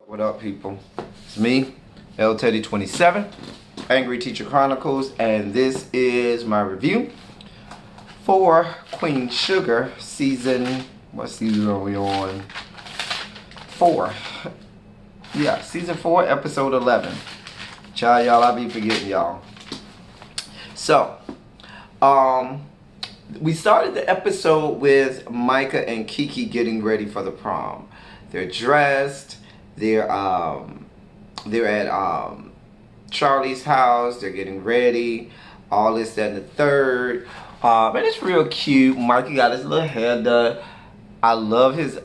What up, people? It's me, L Teddy 27, Angry Teacher Chronicles, and this is my review for Queen Sugar season. What season are we on? 4. Yeah, season 4, episode 11. Child, y'all, I be forgetting y'all. So, we started the episode with Micah and Kiki getting ready for the prom. They're dressed. They're at Charlie's house. They're getting ready. All this, that, and the third. And it's real cute. Mikey got his little hair done. I love his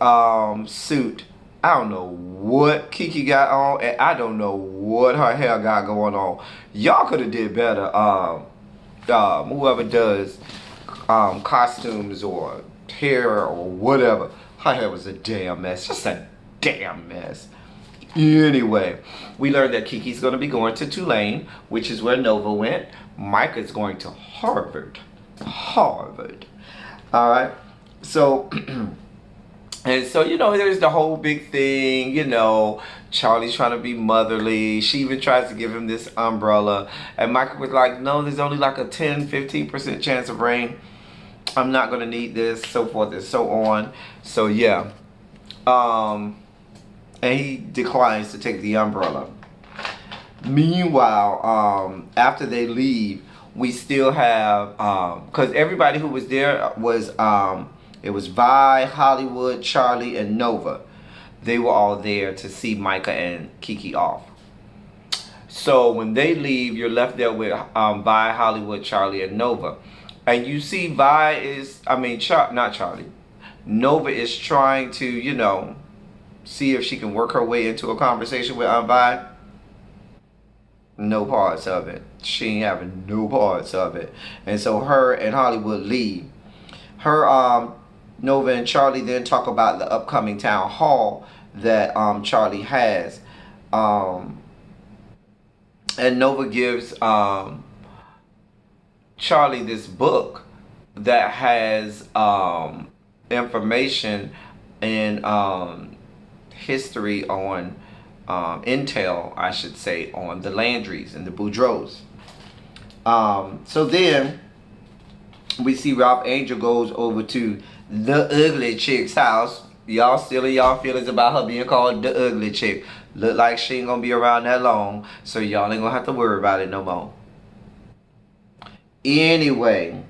suit. I don't know what Kiki got on, and I don't know what her hair got going on. Y'all could have did better. Whoever does costumes or hair or whatever, her hair was a damn mess. Just a damn mess. Anyway, we learned that Kiki's going to be going to Tulane, which is where Nova went. Micah's going to Harvard. Harvard. Alright. So, and so, there's the whole big thing, Charlie's trying to be motherly. She even tries to give him this umbrella. And Micah was like, no, there's only like a 10-15% chance of rain. I'm not going to need this, so forth and so on. So, yeah. And he declines to take the umbrella. Meanwhile, after they leave, we still have, because everybody who was there was, it was Vi, Hollywood, Charlie, and Nova. They were all there to see Micah and Kiki off. So when they leave, you're left there with Vi, Hollywood, Charlie, and Nova. And you see Vi is, not Charlie. Nova is trying to, see if she can work her way into a conversation with Vi. No parts of it. She ain't having no parts of it. And so her and Hollywood leave. Nova and Charlie then talk about the upcoming town hall that Charlie has. And Nova gives Charlie this book that has information and history on intel, I should say, on the Landrys and the Boudreaux. So then we see Ralph Angel goes over to the ugly chick's house. Y'all still in y'all feelings about her being called the ugly chick. Look like she ain't gonna be around that long, so y'all ain't gonna have to worry about it no more. Anyway,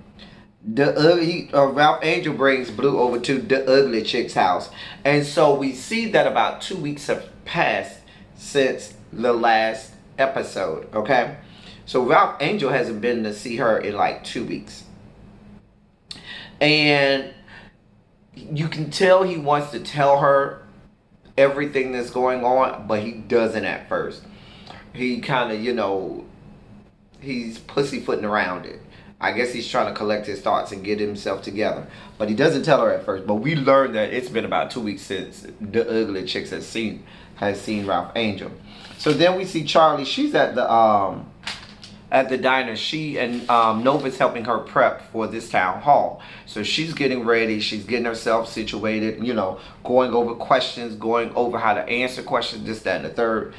Ralph Angel brings Blue over to the ugly chick's house. And so we see that about 2 weeks have passed since the last episode, okay? So Ralph Angel hasn't been to see her in like 2 weeks. And you can tell he wants to tell her everything that's going on, but he doesn't at first. He kind of, he's pussyfooting around it. I guess he's trying to collect his thoughts and get himself together. But he doesn't tell her at first. But we learned that it's been about 2 weeks since the ugly chicks has seen Ralph Angel. So then we see Charlie. She's at the diner. She and Nova's helping her prep for this town hall. So she's getting ready. She's getting herself situated, going over questions, going over how to answer questions, this, that, and the third.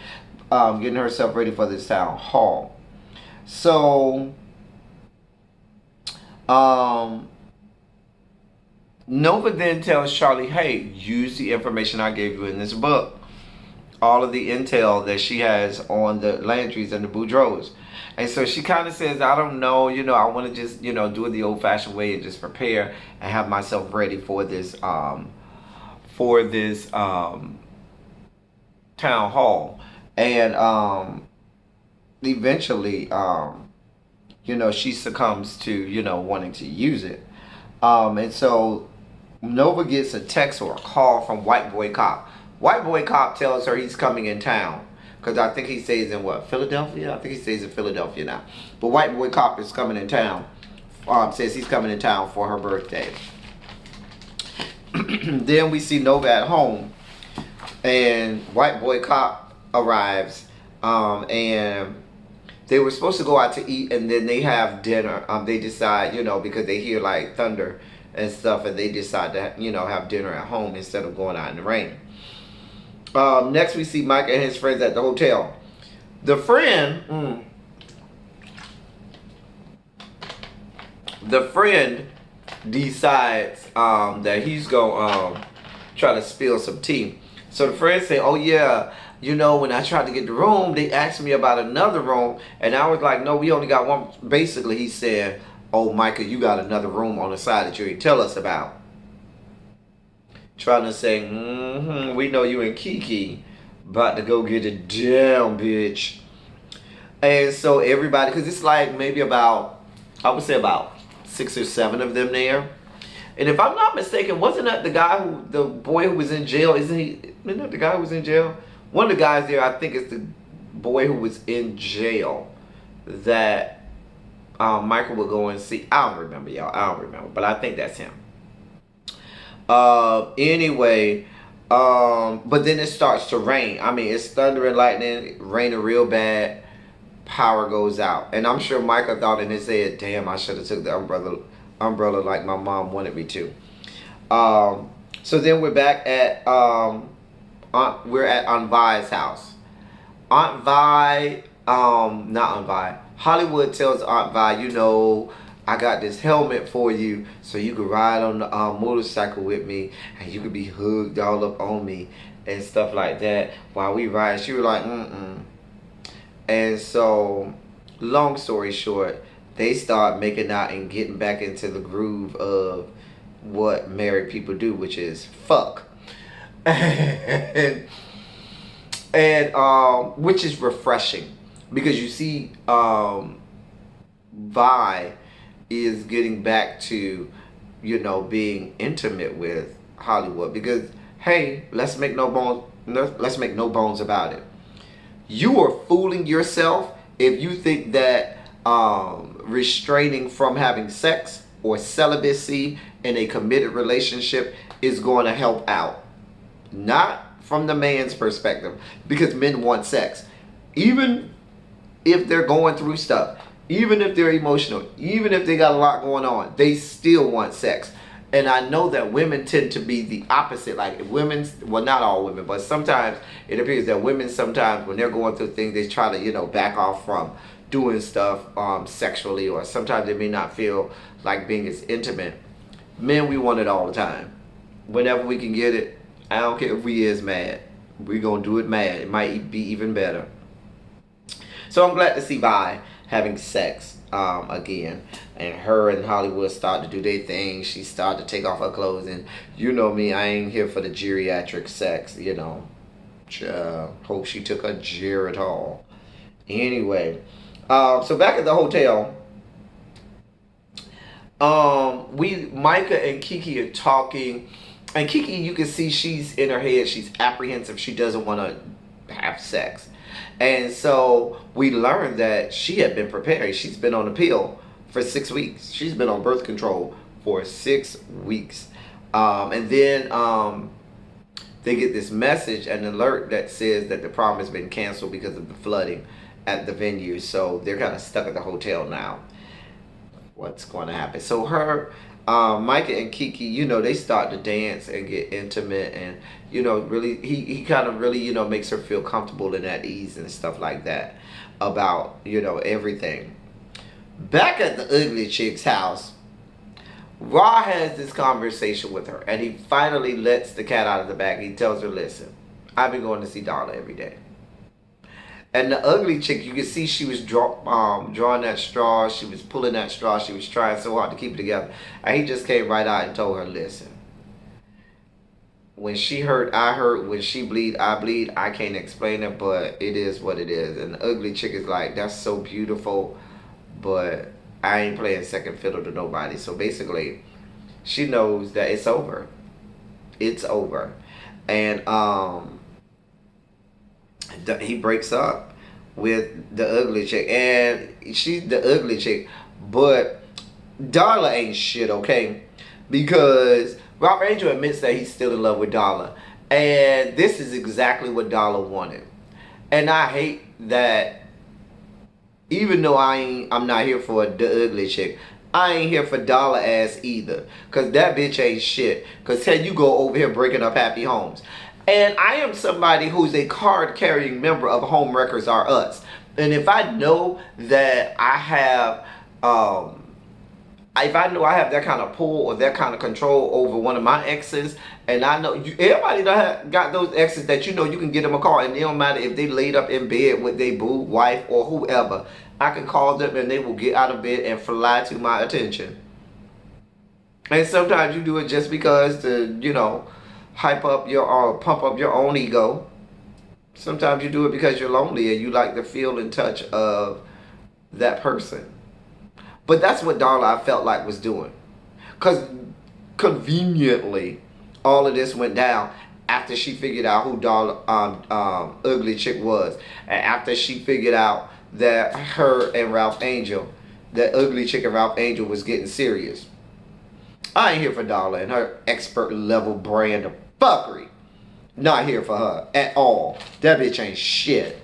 Getting herself ready for this town hall. So Nova then tells Charlie, hey, use the information I gave you in this book. All of the intel that she has on the Landrys and the Boudreaux. And so she kind of says, I don't know, I want to just, do it the old-fashioned way and just prepare and have myself ready for this town hall. And eventually, she succumbs to, wanting to use it. And so Nova gets a text or a call from White Boy Cop. White Boy Cop tells her he's coming in town. Because I think he stays in Philadelphia? I think he stays in Philadelphia now. But White Boy Cop is coming in town. Says he's coming in town for her birthday. Then we see Nova at home. And White Boy Cop arrives. And they were supposed to go out to eat, and then they have dinner. They decide, because they hear like thunder and stuff, and they decide to, have dinner at home instead of going out in the rain. Next we see Mike and his friends at the hotel. The friend, the friend decides that he's gonna try to spill some tea. So the friend say, "Oh yeah, you know, when I tried to get the room, they asked me about another room, and I was like, no, we only got one." Basically, he said, "Oh, Micah, you got another room on the side that you didn't tell us about." Trying to say, we know you and Kiki about to go get it down, bitch. And so everybody, because it's like maybe about, I would say about 6 or 7 of them there. And if I'm not mistaken, wasn't that the boy who was in jail? Isn't that the guy who was in jail? One of the guys there, I think, is the boy who was in jail that Michael will go and see. I don't remember, y'all. I don't remember, but I think that's him. Anyway, but then it starts to rain. I mean, it's thunder and lightning, raining real bad. Power goes out, and I'm sure Michael thought in his head, "Damn, I should have took the umbrella like my mom wanted me to." So then we're back at we're at Aunt Vi's house. Aunt Vi, not Aunt Vi. Hollywood tells Aunt Vi, you know, I got this helmet for you so you could ride on the motorcycle with me and you could be hugged all up on me and stuff like that while we ride. She was like, And so, long story short, they start making out and getting back into the groove of what married people do, which is fuck. and which is refreshing because you see Vi is getting back to, you know, being intimate with Hollywood because, hey, let's make no bones about it. You are fooling yourself if you think that restraining from having sex or celibacy in a committed relationship is going to help out. Not from the man's perspective, because men want sex. Even if they're going through stuff, even if they're emotional, even if they got a lot going on, they still want sex. And I know that women tend to be the opposite. Like women, well, not all women, but sometimes it appears that women sometimes when they're going through things, they try to, you know, back off from doing stuff sexually, or sometimes they may not feel like being as intimate. Men, we want it all the time. Whenever we can get it, I don't care if we is mad. We're going to do it mad. It might be even better. So I'm glad to see Vi having sex again. And her and Hollywood start to do their thing. She started to take off her clothes. And you know me, I ain't here for the geriatric sex, you know. Hope she took a Geritol. Anyway, so back at the hotel, Micah and Kiki are talking. And Kiki, you can see she's in her head. She's apprehensive. She doesn't want to have sex. And so we learned that she had been preparing. She's been on the pill for 6 weeks. She's been on birth control for 6 weeks. And then they get this message, an alert that says that the prom has been canceled because of the flooding at the venue. So they're kind of stuck at the hotel now. What's going to happen? So Micah and Kiki, you know, they start to dance and get intimate, and you know, really, he kind of really, you know, makes her feel comfortable and at ease and stuff like that about, you know, everything. Back at the ugly chick's house, Raw has this conversation with her, and he finally lets the cat out of the bag. He tells her, "Listen, I've been going to see Darla every day." And the ugly chick, you can see she was drawing that straw. She was pulling that straw. She was trying so hard to keep it together. And he just came right out and told her, "Listen, when she hurt, I hurt. When she bleed, I bleed. I can't explain it, but it is what it is." And the ugly chick is like, "That's so beautiful, but I ain't playing second fiddle to nobody." So basically, she knows that it's over. It's over. And he breaks up with the ugly chick, and she's the ugly chick, but Darla ain't shit, okay? Because Ralph Angel admits that he's still in love with Darla, and this is exactly what Darla wanted. And I hate that, even though I'm not here for the ugly chick, I ain't here for Darla ass either, because that bitch ain't shit. Because you go over here breaking up happy homes. And I am somebody who's a card carrying member of Home Wreckers Are Us. And if I know that I have, if I know I have that kind of pull or that kind of control over one of my exes, and I know everybody that got those exes that you know you can get them a call, and it don't matter if they laid up in bed with their boo, wife, or whoever, I can call them and they will get out of bed and fly to my attention. And sometimes you do it just because to, hype up your or pump up your own ego. Sometimes you do it because you're lonely and you like the feel and touch of that person. But that's what Darla, I felt like, was doing. Because conveniently, all of this went down after she figured out who Darla, Ugly Chick was. And after she figured out that her and Ralph Angel, that Ugly Chick and Ralph Angel was getting serious. I ain't here for Darla and her expert level brand of fuckery. Not here for her at all. That bitch ain't shit.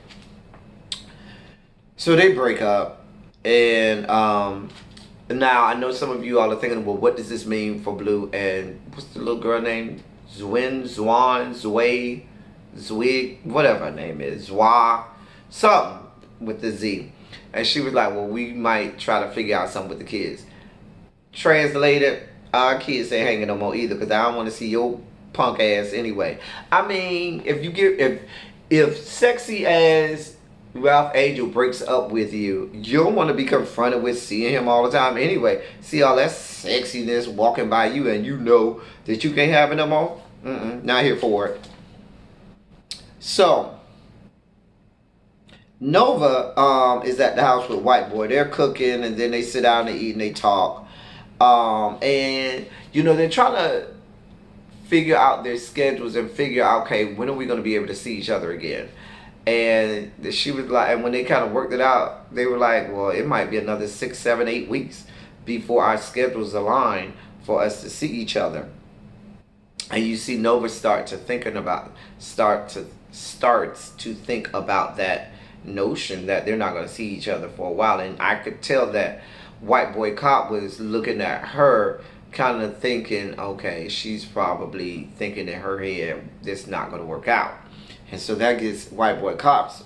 So they break up, and now I know some of you all are thinking, well, what does this mean for Blue and what's the little girl name? Zway, Zwig, whatever her name is, Zwa, something with the Z. And she was like, well, we might try to figure out something with the kids. Translated, our kids ain't hanging no more either, because I don't want to see your punk ass anyway. I mean, if sexy as Ralph Angel breaks up with you, you don't want to be confronted with seeing him all the time anyway. See all that sexiness walking by you and you know that you can't have it no more? Not here for it. So Nova is at the house with White Boy. They're cooking and then they sit down and eat and they talk. And they're trying to figure out their schedules and figure out, okay, when are we going to be able to see each other again? And she was like, and when they kind of worked it out, they were like, well, it might be another 6, 7, 8 weeks before our schedules align for us to see each other. And you see Nova starts to think about that notion that they're not going to see each other for a while. And I could tell that White Boy Cop was looking at her kind of thinking, okay, she's probably thinking in her head this not going to work out. And so that gets White Boy Cop's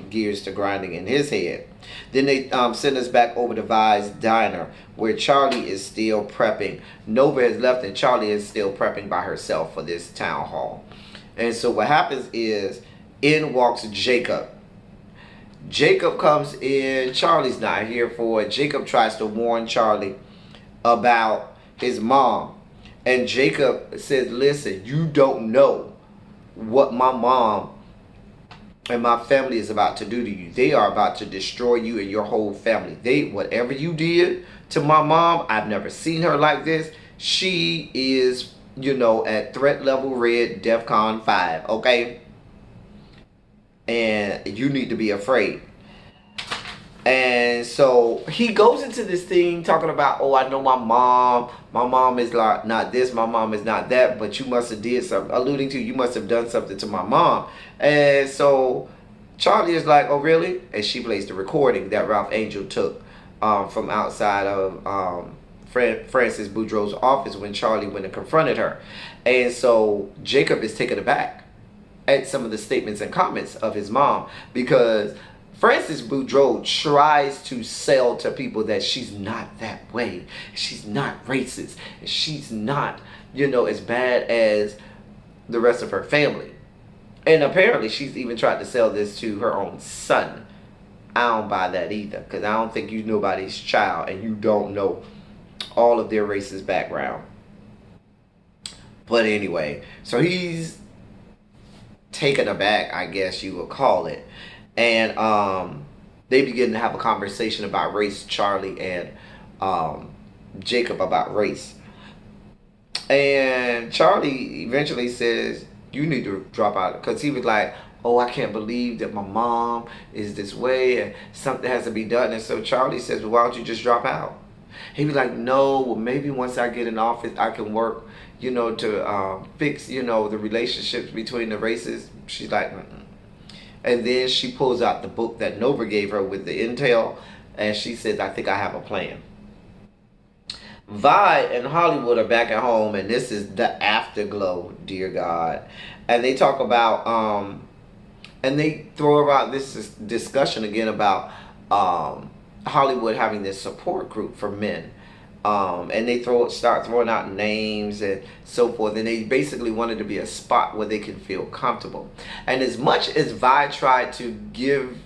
gears to grinding in his head. Then they send us back over to Vi's diner, where Charlie is still prepping. Nova has left and Charlie is still prepping by herself for this town hall. And so what happens is, in walks Jacob. Jacob comes in. Charlie's not here for it. Jacob tries to warn Charlie about his mom. And Jacob says, listen, you don't know what my mom and my family is about to do to you. They are about to destroy you and your whole family. Whatever you did to my mom, I've never seen her like this. She is, at threat level red, DEFCON 5, okay? And you need to be afraid. And so he goes into this thing talking about, oh, I know my mom is like not this, my mom is not that, but you must have did something, alluding to you must have done something to my mom. And so Charlie is like, oh, really? And she plays the recording that Ralph Angel took from outside of Francis Boudreaux's office when Charlie went and confronted her. And so Jacob is taken aback at some of the statements and comments of his mom, because Francis Boudreaux tries to sell to people that she's not that way. She's not racist. She's not, as bad as the rest of her family. And apparently she's even tried to sell this to her own son. I don't buy that either, because I don't think you're nobody's child and you don't know all of their racist background. But anyway, so he's taken aback, I guess you would call it. And they begin to have a conversation about race, Charlie and Jacob about race. And Charlie eventually says, you need to drop out. Because he was like, oh, I can't believe that my mom is this way and something has to be done. And so Charlie says, well, why don't you just drop out? He was like, no, well, maybe once I get in office, I can work, to fix, the relationships between the races. She's like, And then she pulls out the book that Nova gave her with the intel, and she says, I think I have a plan. Vi and Hollywood are back at home, and this is the afterglow, dear God. And they talk about, and they throw around this discussion again about Hollywood having this support group for men. And they start throwing out names and so forth, and they basically wanted to be a spot where they can feel comfortable. And as much as Vi tried to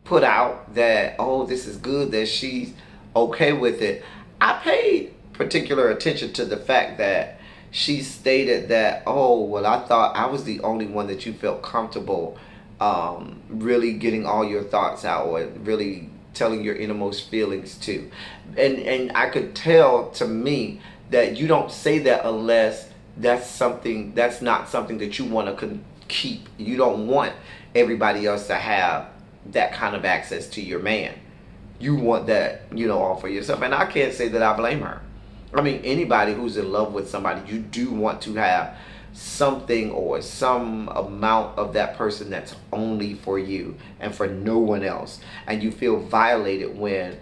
put out that, oh, this is good, that she's okay with it, I paid particular attention to the fact that she stated that, oh, well, I thought I was the only one that you felt comfortable really getting all your thoughts out, or really telling your innermost feelings to. And I could tell, to me, that you don't say that unless that's not something that you want to keep. You don't want everybody else to have that kind of access to your man. You want that, all for yourself. And I can't say that I blame her. I mean, anybody who's in love with somebody, you do want to have something or some amount of that person that's only for you and for no one else. And you feel violated when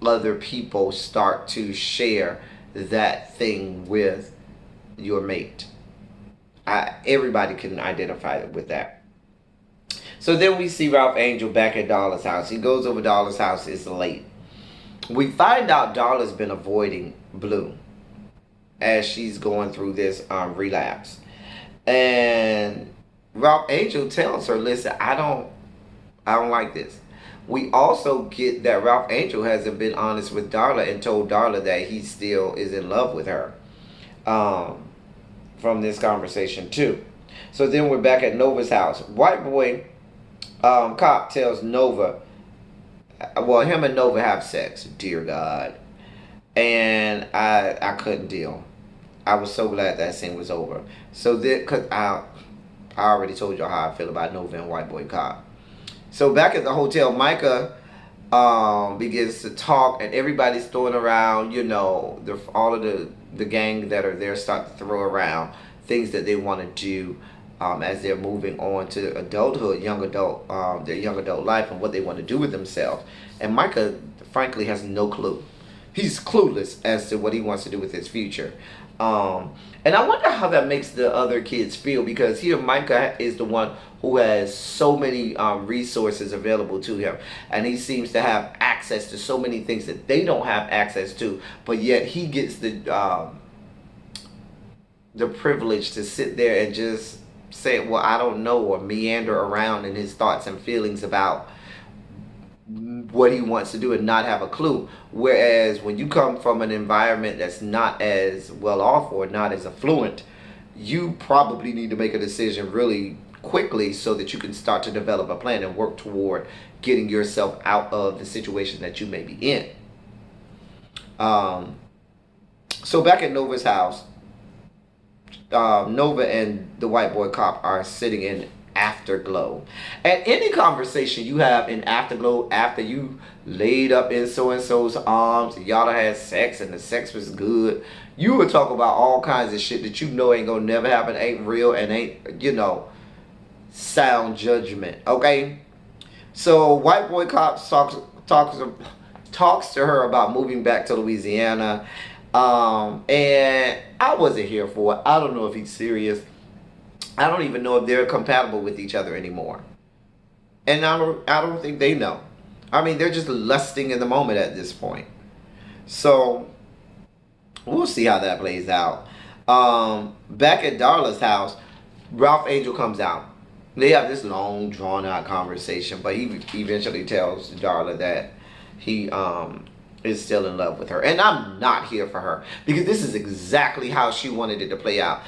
other people start to share that thing with your mate. Everybody can identify with that. So then we see Ralph Angel back at Darla's house. He goes over Darla's house. It's late. We find out Darla's been avoiding Blue as she's going through this relapse. And Ralph Angel tells her, listen, I don't like this. We also get that Ralph Angel hasn't been honest with Darla and told Darla that he still is in love with her from this conversation too. So then we're back at Nova's house. White boy cop tells Nova, well, him and Nova have sex, dear God. And I couldn't deal. I was so glad that scene was over. So because I already told y'all how I feel about Nova and White Boy Cop. So back at the hotel, Micah begins to talk, and everybody's throwing around, all of the gang that are there start to throw around things that they want to do as they're moving on to adulthood, their young adult life, and what they want to do with themselves. And Micah, frankly, has no clue. He's clueless as to what he wants to do with his future. And I wonder how that makes the other kids feel, because here Micah is the one who has so many resources available to him, and he seems to have access to so many things that they don't have access to, but yet he gets the privilege to sit there and just say, well, I don't know, or meander around in his thoughts and feelings about what he wants to do and not have a clue. Whereas when you come from an environment that's not as well off or not as affluent, you probably need to make a decision really quickly so that you can start to develop a plan and work toward getting yourself out of the situation that you may be in. So back at Nova's house, Nova and the white boy cop are sitting in Afterglow. And any conversation you have in Afterglow after you laid up in so-and-so's arms, and y'all had sex and the sex was good, you will talk about all kinds of shit that ain't gonna never happen, ain't real, and ain't, sound judgment. Okay? So white boy cop talks to her about moving back to Louisiana. And I wasn't here for it. I don't know if he's serious. I don't even know if they're compatible with each other anymore. And I don't think they know. I mean, they're just lusting in the moment at this point. So we'll see how that plays out. Back at Darla's house, Ralph Angel comes out. They have this long, drawn-out conversation, but he eventually tells Darla that he is still in love with her. And I'm not here for her, because this is exactly how she wanted it to play out.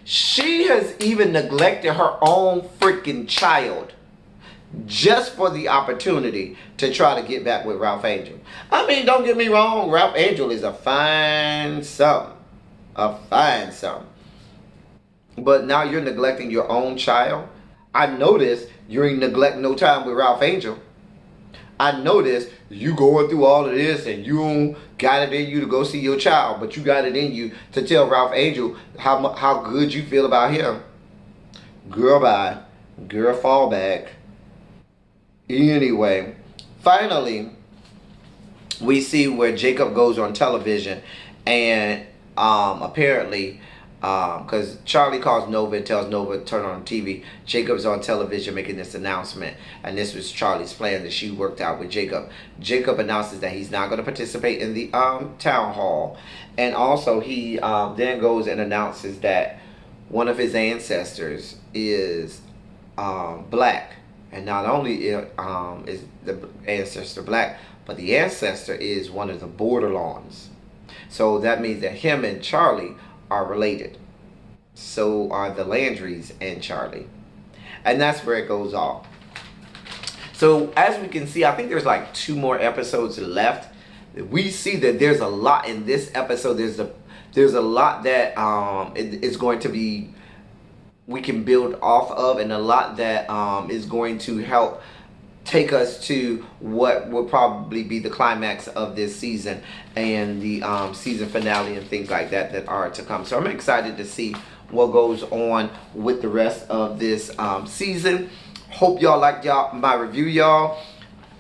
She has even neglected her own freaking child just for the opportunity to try to get back with Ralph Angel. I mean, don't get me wrong, Ralph Angel is a fine something. But now you're neglecting your own child. I notice you ain't neglect no time with Ralph Angel. I noticed you going through all of this and you don't got it in you to go see your child, but you got it in you to tell Ralph Angel how good you feel about him. Girl, bye. Girl, fall back. Anyway, finally, we see where Jacob goes on television, and apparently, because Charlie calls Nova and tells Nova to turn on TV, Jacob's on television making this announcement, and this was Charlie's plan that she worked out with Jacob. Jacob announces that he's not going to participate in the town hall, and also he then goes and announces that one of his ancestors is black, and not only is the ancestor black, but the ancestor is one of the Borderlawns. So that means that him and Charlie are related. So are the Landrys and Charlie. And that's where it goes off. So as we can see, I think there's like 2 more episodes left. We see that there's a lot in this episode. There's a lot that is going to be, we can build off of, and a lot that is going to help take us to what will probably be the climax of this season and the season finale and things like that that are to come. So I'm excited to see what goes on with the rest of this season. Hope y'all liked my review, y'all.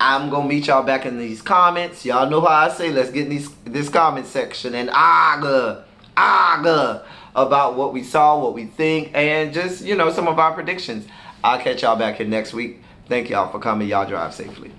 I'm gonna meet y'all back in these comments. Y'all know how I say, let's get in this comment section and aga about what we saw, what we think, and just, you know, some of our predictions. I'll catch y'all back here next week. Thank y'all for coming. Y'all drive safely.